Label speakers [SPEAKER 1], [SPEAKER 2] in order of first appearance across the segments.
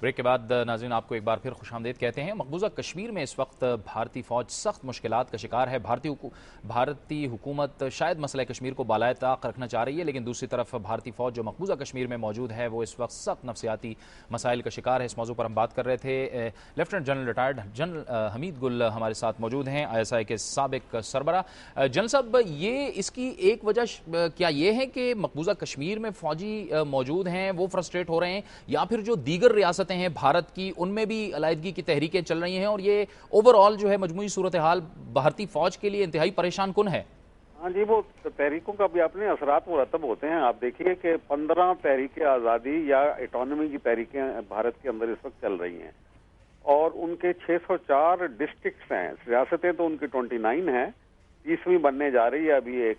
[SPEAKER 1] Break के बाद नाज़रीन आपको एक बार फिर खुशामदीद कहते हैं। मकबूजा कश्मीर में इस वक्त भारतीय फ़ौज सख्त मुश्किलात का शिकार है। भारतीय हुकूमत शायद मसला कश्मीर को बालाए ताक रखना चाह रही है, लेकिन दूसरी तरफ भारतीय फ़ौज जो मकबूजा कश्मीर में मौजूद है वो इस वक्त सख्त नफसियाती मसाइल का शिकार है। इस मौजू पर हम बात कर रहे थे। Lieutenant general retired general Hamid गुल हमारे साथ मौजूद हैं, ISI के साबिक सरबरा। जनरल साहब, ये इसकी एक वजह क्या ये है कि मकबूजा कश्मीर में फ़ौजी मौजूद हैं, वो फ्रस्ट्रेट हो रहे हैं, या फिर जो दीगर रियासतें हैं भारत की उनमें भी अलायदगी की तहरीकें चल रही हैं और ये ओवरऑल जो है मजमूई सूरत हाल भारतीय फौज के लिए इंतहाई परेशान कुन है?
[SPEAKER 2] हाँ जी, वो तहरीकों का भी अपने असरात मुरतब होते हैं। आप देखिए कि 15 तहरीक आज़ादी या इकोनॉमी की तहरीकें भारत के अंदर इस वक्त चल रही हैं और उनके 604 डिस्ट्रिक्ट्स हैं। रियासतें तो उनकी 29 हैं, 30वीं बनने जा रही है अभी एक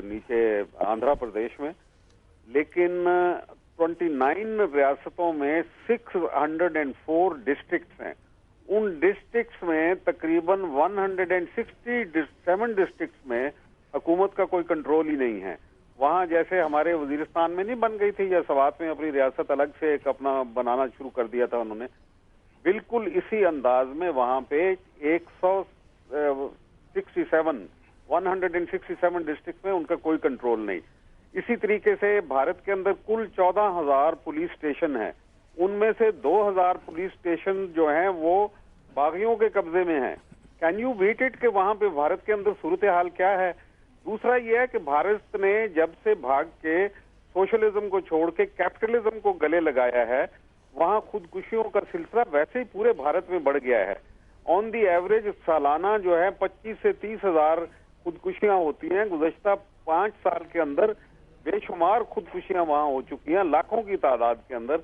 [SPEAKER 2] नीचे आंध्र प्रदेश में, लेकिन 29 रियासतों में 604 डिस्ट्रिक्ट्स हैं। उन डिस्ट्रिक्ट्स में तकरीबन 167 डिस्ट्रिक्ट्स में हुकूमत का कोई कंट्रोल ही नहीं है। वहाँ जैसे हमारे वजीरिस्तान में नहीं बन गई थी या सवात में अपनी रियासत अलग से एक अपना बनाना शुरू कर दिया था उन्होंने, बिल्कुल इसी अंदाज में वहाँ पे 167 डिस्ट्रिक्ट में उनका कोई कंट्रोल नहीं। इसी तरीके से भारत के अंदर कुल 14,000 पुलिस स्टेशन हैं, उनमें से 2,000 पुलिस स्टेशन जो हैं वो बागियों के कब्जे में हैं। कैन यू बीट इट कि वहां पे भारत के अंदर सूरत हाल क्या है। दूसरा ये है कि भारत ने जब से भाग के सोशलिज्म को छोड़ के कैपिटलिज्म को गले लगाया है, वहां खुदकुशियों का सिलसिला वैसे ही पूरे भारत में बढ़ गया है। ऑन दी एवरेज सालाना जो है 25 से 30 हजार खुदकुशियां होती हैं। गुज़श्ता 5 साल के अंदर बेशुमार खुदकुशियां वहां हो चुकी हैं, लाखों की तादाद के अंदर।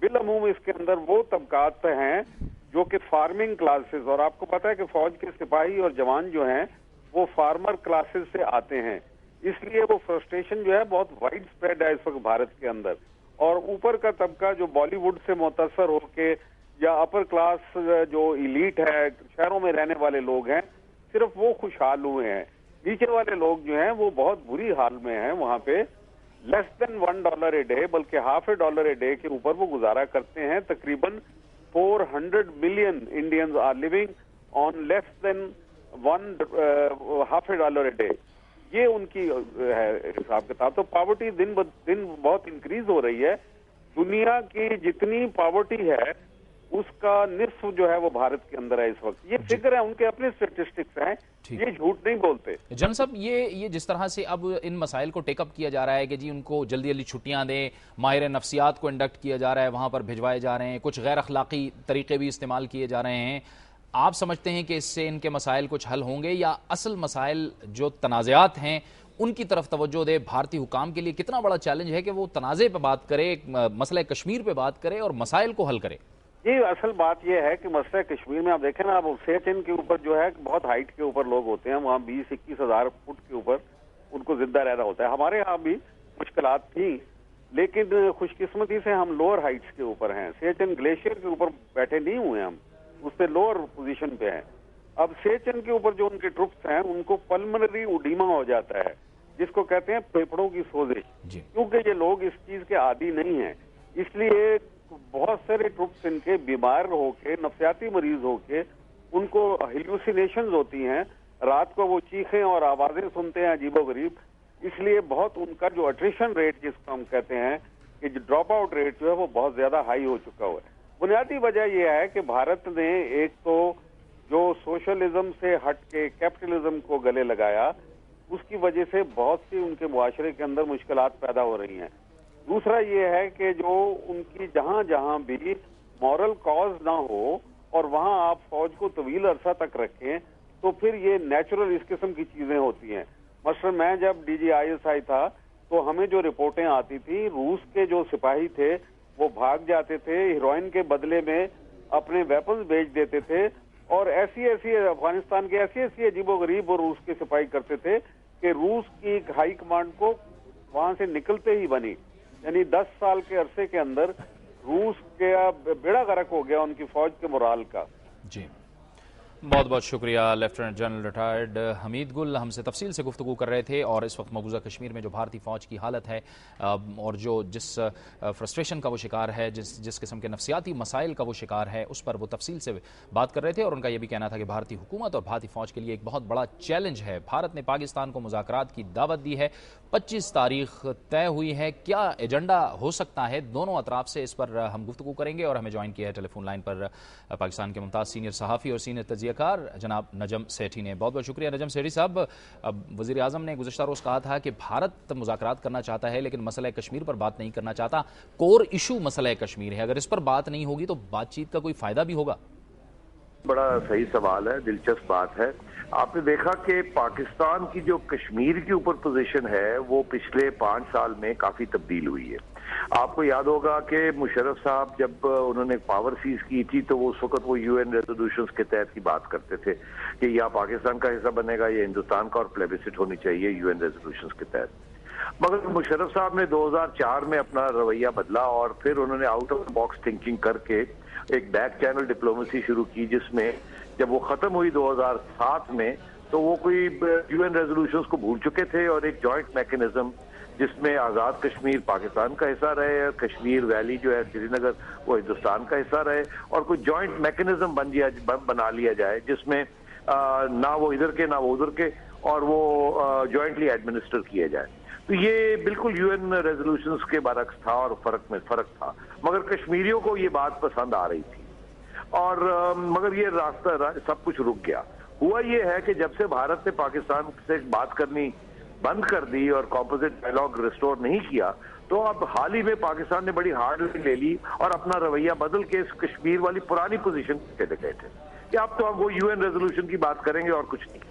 [SPEAKER 2] बिलअमूम इसके अंदर वो तबकात हैं जो कि फार्मिंग क्लासेस, और आपको पता है कि फौज के सिपाही और जवान जो हैं वो फार्मर क्लासेस से आते हैं, इसलिए वो फ्रस्ट्रेशन जो है बहुत वाइड स्प्रेड है इस वक्त भारत के अंदर। और ऊपर का तबका जो बॉलीवुड से मुतासर होके या अपर क्लास जो इलीट है, शहरों में रहने वाले लोग हैं, सिर्फ वो खुशहाल हुए हैं। नीचे वाले लोग जो हैं वो बहुत बुरी हाल में हैं। वहां पे लेस देन $1 ए डे, बल्कि $0.5 ए डे के ऊपर वो गुजारा करते हैं। तकरीबन 400 million Indians are living on less than $0.5 a day. ये उनकी है हिसाब किताब। तो पॉवर्टी दिन ब दिन बहुत इंक्रीज हो रही है। दुनिया की जितनी पॉवर्टी है उसका निस्फ जो है वो भारत के अंदर है इस वक्त। ये फिगर है, उनके अपने स्टेटिस्टिक्स हैं, ये झूठ नहीं बोलते।
[SPEAKER 1] जनरल साहब, ये जिस तरह से अब इन मसाइल को टेकअप किया जा रहा है कि जी उनको जल्दी जल्दी छुट्टियां दें, माहिर नफ्सियात को इंडक्ट किया जा रहा है, वहां पर भिजवाए जा रहे हैं, कुछ गैर अखलाकी तरीके भी इस्तेमाल किए जा रहे हैं, आप समझते हैं कि इससे इनके मसाइल कुछ हल होंगे या असल मसाइल जो तनाज़ात हैं उनकी तरफ तवज्जो दे? भारतीय हुकाम के लिए कितना बड़ा चैलेंज है कि वो तनाज़े पे बात करे, मसला कश्मीर पे बात करे और मसाइल को हल करे?
[SPEAKER 2] ये असल बात यह है कि मसला कश्मीर में आप देखें ना, आप सियाचिन के ऊपर जो है बहुत हाइट के ऊपर लोग होते हैं, वहाँ 20-21 हजार फुट के ऊपर उनको जिंदा रहना होता है। हमारे यहाँ भी मुश्किलात थी, लेकिन खुशकिस्मती से हम लोअर हाइट्स के ऊपर हैं। सियाचिन ग्लेशियर के ऊपर बैठे नहीं हुए हम, उससे लोअर पोजीशन पे हैं। अब सियाचिन के ऊपर जो उनके ट्रुप्स हैं उनको पल्मोनरी उडीमा हो जाता है, जिसको कहते हैं फेफड़ों की सोजिश, क्योंकि ये लोग इस चीज के आदी नहीं है। इसलिए बहुत सारे ट्रुप्स इनके बीमार होके, नफसियाती मरीज होके, उनको हेलुसिनेशंस होती हैं, रात को वो चीखें और आवाजें सुनते हैं अजीबोगरीब। इसलिए बहुत उनका जो अट्रिशन रेट जिसको हम कहते हैं कि जो ड्रॉप आउट रेट जो है वो बहुत ज्यादा हाई हो चुका हुआ है। बुनियादी वजह यह है कि भारत ने एक तो जो सोशलिज्म से हट के कैपिटलिज्म को गले लगाया, उसकी वजह से बहुत सी उनके मुआशरे के अंदर मुश्किलात पैदा हो रही हैं। दूसरा ये है कि जो उनकी जहां जहां भी मॉरल कॉज ना हो और वहां आप फौज को तवील अरसा तक रखें, तो फिर ये नेचुरल इस किस्म की चीजें होती हैं। मसलन मैं जब DGISI था तो हमें जो रिपोर्टें आती थी, रूस के जो सिपाही थे वो भाग जाते थे, हीरोइन के बदले में अपने वेपन्स बेच देते थे, और ऐसी अफगानिस्तान के ऐसी अजीबोगरीब और रूस के सिपाही करते थे कि रूस की हाई कमांड को वहां से निकलते ही बनी। यानी 10 साल के अरसे के अंदर रूस के बेड़ा गर्क हो गया उनकी फौज के मोराल का।
[SPEAKER 1] जी बहुत बहुत शुक्रिया। लेफ्टिनेंट जनरल रिटायर्ड हमीद गुल हमसे तफसील से गुफ्तगू कर रहे थे और इस वक्त मकबूजा कश्मीर में जो भारतीय फ़ौज की हालत है और जिस फ्रस्ट्रेशन का वो शिकार है, जिस किस्म के नफसियाती मसाइल का वो शिकार है, उस पर वो तफसील से बात कर रहे थे। और उनका ये भी कहना था कि भारतीय हुकूमत और भारतीय फ़ौज के लिए एक बहुत बड़ा चैलेंज है। भारत ने पाकिस्तान को मुज़ाकरात की दावत दी है, 25 तारीख तय हुई है। क्या एजेंडा हो सकता है दोनों अतराफ से, इस पर हम गुफ्तगू करेंगे। और हमें ज्वाइन किया है टेलीफोन लाइन पर पाकिस्तान के मुमताज़ सीनियर सहाफ़ी और सीनियर तजियाकार जनाब नजम सेठी ने। बहुत बहुत शुक्रिया नजम सेठी साहब। वज़ीर आज़म ने गुज़श्ता रोज़ कहा था कि भारत मुज़ाकरात करना चाहता है लेकिन मसला कश्मीर पर बात नहीं करना चाहता। कोर इशू मसला कश्मीर है, अगर इस पर बात नहीं होगी तो बातचीत का कोई फ़ायदा भी होगा?
[SPEAKER 3] बड़ा सही सवाल है, दिलचस्प बात है। आपने देखा कि पाकिस्तान की जो कश्मीर के ऊपर पोजीशन है वो पिछले 5 साल में काफी तब्दील हुई है। आपको याद होगा कि मुशर्रफ साहब जब उन्होंने पावर सीज की थी तो वो उस वक्त वो यूएन रेजोल्यूशंस के तहत की बात करते थे कि या पाकिस्तान का हिस्सा बनेगा या हिंदुस्तान का, और प्लेबिसिट होनी चाहिए यूएन रेजोल्यूशंस के तहत। मगर मुशर्रफ साहब ने 2004 में अपना रवैया बदला और फिर उन्होंने out of the box thinking करके एक बैक चैनल डिप्लोमेसी शुरू की, जिसमें जब वो खत्म हुई 2007 में तो वो कोई यूएन रेजोल्यूशंस को भूल चुके थे और एक जॉइंट मैकेनिज्म जिसमें आज़ाद कश्मीर पाकिस्तान का हिस्सा रहे, कश्मीर वैली जो है श्रीनगर वो हिंदुस्तान का हिस्सा रहे, और कोई जॉइंट मैकेनिज्म बना लिया जाए जिसमें ना वो इधर के ना वो उधर के, और वो जॉइंटली एडमिनिस्टर किया जाए। तो ये बिल्कुल यूएन रेजोल्यूशंस के बरक्स था और फर्क था। मगर कश्मीरियों को ये बात पसंद आ रही थी और मगर ये रास्ता सब कुछ रुक गया। हुआ ये है कि जब से भारत ने पाकिस्तान से बात करनी बंद कर दी और कॉम्पोजिट डायलॉग रिस्टोर नहीं किया, तो अब हाल ही में पाकिस्तान ने बड़ी हार्ड ले ली और अपना रवैया बदल के इस कश्मीर वाली पुरानी पोजीशन पे चले गए थे कि अब तो हम वो यूएन रेजोल्यूशन की बात करेंगे और कुछ नहीं।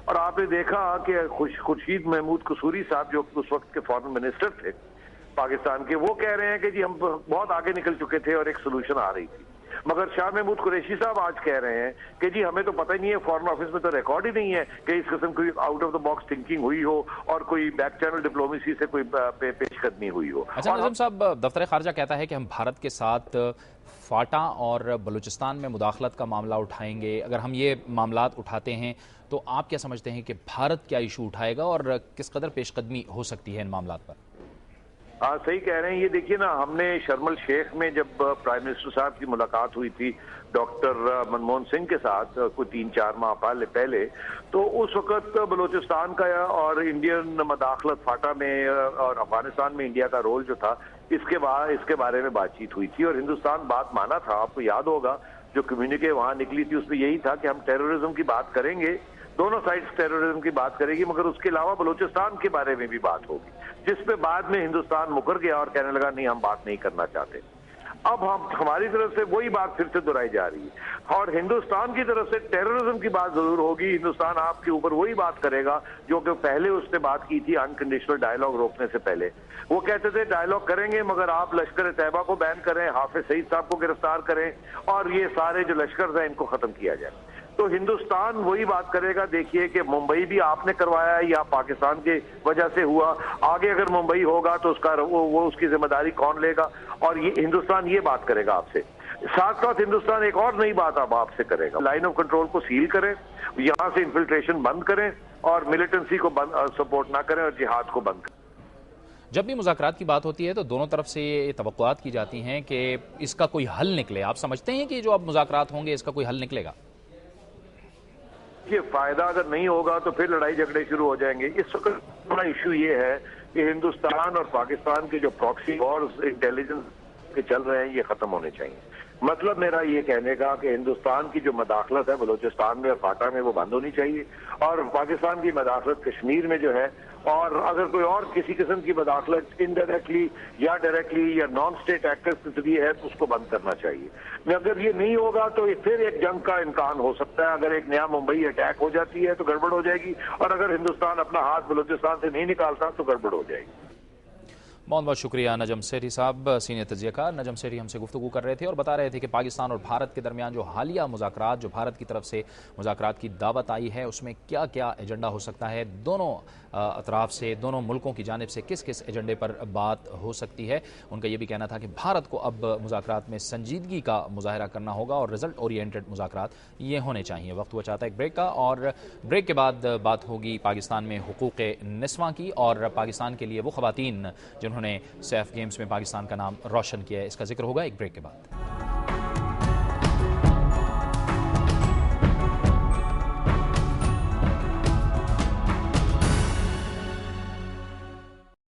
[SPEAKER 3] और आपने देखा कि खुर्शीद महमूद कसूरी साहब जो उस वक्त के फॉरेन मिनिस्टर थे पाकिस्तान के, वो कह रहे हैं कि जी हम बहुत आगे निकल चुके थे और एक सोल्यूशन आ रही थी। मगर शाह महमूद कुरैशी साहब आज कह रहे हैं कि जी हमें तो पता ही नहीं है, फॉरेन ऑफिस में तो रिकॉर्ड ही नहीं है कि इस किस्म की out of the box thinking हुई हो और कोई बैक चैनल डिप्लोमेसी से कोई पेशकदमी हुई हो।
[SPEAKER 1] अच्छा नजम साहब, दफ्तर खारजा कहता है कि हम भारत के साथ फाटा और बलूचिस्तान में मुदाखलत का मामला उठाएंगे। अगर हम ये मामलात उठाते हैं तो आप क्या समझते हैं कि भारत क्या इशू उठाएगा और किस कदर पेशकदमी हो सकती है इन मामलात पर?
[SPEAKER 3] हाँ सही कह रहे हैं। ये देखिए ना, हमने शर्मल शेख में जब प्राइम मिनिस्टर साहब की मुलाकात हुई थी डॉक्टर मनमोहन सिंह के साथ कोई 3-4 माह पहले, तो उस वक्त बलूचिस्तान का और इंडियन मदाखलत फाटा में और अफगानिस्तान में इंडिया का रोल जो था इसके बारे में बातचीत हुई थी और हिंदुस्तान बात माना था। आपको याद होगा जो कम्युनिके वहां निकली थी उसमें यही था कि हम टेररिज्म की बात करेंगे, दोनों साइड्स टेररिज्म की बात करेगी, मगर उसके अलावा बलूचिस्तान के बारे में भी बात होगी, जिस पे बाद में हिंदुस्तान मुकर गया और कहने लगा नहीं हम बात नहीं करना चाहते। अब हमारी तरफ से वही बात फिर से दोहराई जा रही है और हिंदुस्तान की तरफ से टेररिज्म की बात जरूर होगी। हिंदुस्तान आपके ऊपर वही बात करेगा जो कि पहले उसने बात की थी अनकंडीशनल डायलॉग रोकने से पहले। वो कहते थे डायलॉग करेंगे मगर आप लश्कर तैयबा को बैन करें, हाफिज सईद साहब को गिरफ्तार करें और ये सारे जो लश्कर हैं इनको खत्म किया जाए। तो हिंदुस्तान वही बात करेगा। देखिए कि मुंबई भी आपने करवाया या पाकिस्तान की वजह से हुआ, आगे अगर मुंबई होगा तो उसका वो उसकी जिम्मेदारी कौन लेगा, और ये हिंदुस्तान ये बात करेगा आपसे। साथ साथ हिंदुस्तान एक और नई बात अब आपसे करेगा, लाइन ऑफ कंट्रोल को सील करें, यहां से इन्फिल्ट्रेशन बंद करें और मिलिटेंसी को सपोर्ट ना करें और जिहाद को बंद करें।
[SPEAKER 1] जब भी मुज़ाकरात की बात होती है तो दोनों तरफ से ये तवक्कुआत की जाती हैं कि इसका कोई हल निकले। आप समझते हैं कि जो अब मुज़ाकरात होंगे इसका कोई हल निकलेगा?
[SPEAKER 3] ये फायदा अगर नहीं होगा तो फिर लड़ाई झगड़े शुरू हो जाएंगे। इस वक्त बड़ा इशू ये है कि हिंदुस्तान और पाकिस्तान के जो प्रॉक्सी वॉर्स इंटेलिजेंस के चल रहे हैं ये खत्म होने चाहिए। मतलब मेरा ये कहने का कि हिंदुस्तान की जो मदाखलत है बलूचिस्तान में और फाटा में वो बंद होनी चाहिए और पाकिस्तान की मदाखलत कश्मीर में जो है, और अगर कोई और किसी किस्म की मदाखलत इनडायरेक्टली या डायरेक्टली या नॉन स्टेट एक्टर्स के जरिए है तो उसको बंद करना चाहिए। अगर ये नहीं होगा तो फिर एक जंग का इम्कान हो सकता है। अगर एक नया मुंबई अटैक हो जाती है तो गड़बड़ हो जाएगी और अगर हिंदुस्तान अपना हाथ बलूचिस्तान से नहीं निकालता तो गड़बड़ हो जाएगी।
[SPEAKER 1] बहुत बहुत शुक्रिया नजम सेठी साहब, सीनियर तज्ज़ियाकार नजम सेठी हमसे गुफ्तगू कर रहे थे और बता रहे थे कि पाकिस्तान और भारत के दरमियान जो हालिया मुज़ाकरात, जो भारत की तरफ से मुज़ाकरात की दावत आई है, उसमें क्या क्या एजेंडा हो सकता है, दोनों अतराफ से, दोनों मुल्कों की जानिब से किस किस एजेंडे पर बात हो सकती है। उनका ये भी कहना था कि भारत को अब मुज़ाकरात में संजीदगी का मुजाहरा करना होगा और रिजल्ट ओरिएंटेड मुज़ाकरात ये होने चाहिए। वक्त हुआ चाहता है एक ब्रेक का, और ब्रेक के बाद बात होगी पाकिस्तान में हुकूक़ निस्वां की और पाकिस्तान के लिए वो ख़वातीन जिन्होंने सैफ गेम्स में पाकिस्तान का नाम रोशन किया है। इसका जिक्र होगा एक ब्रेक के बाद।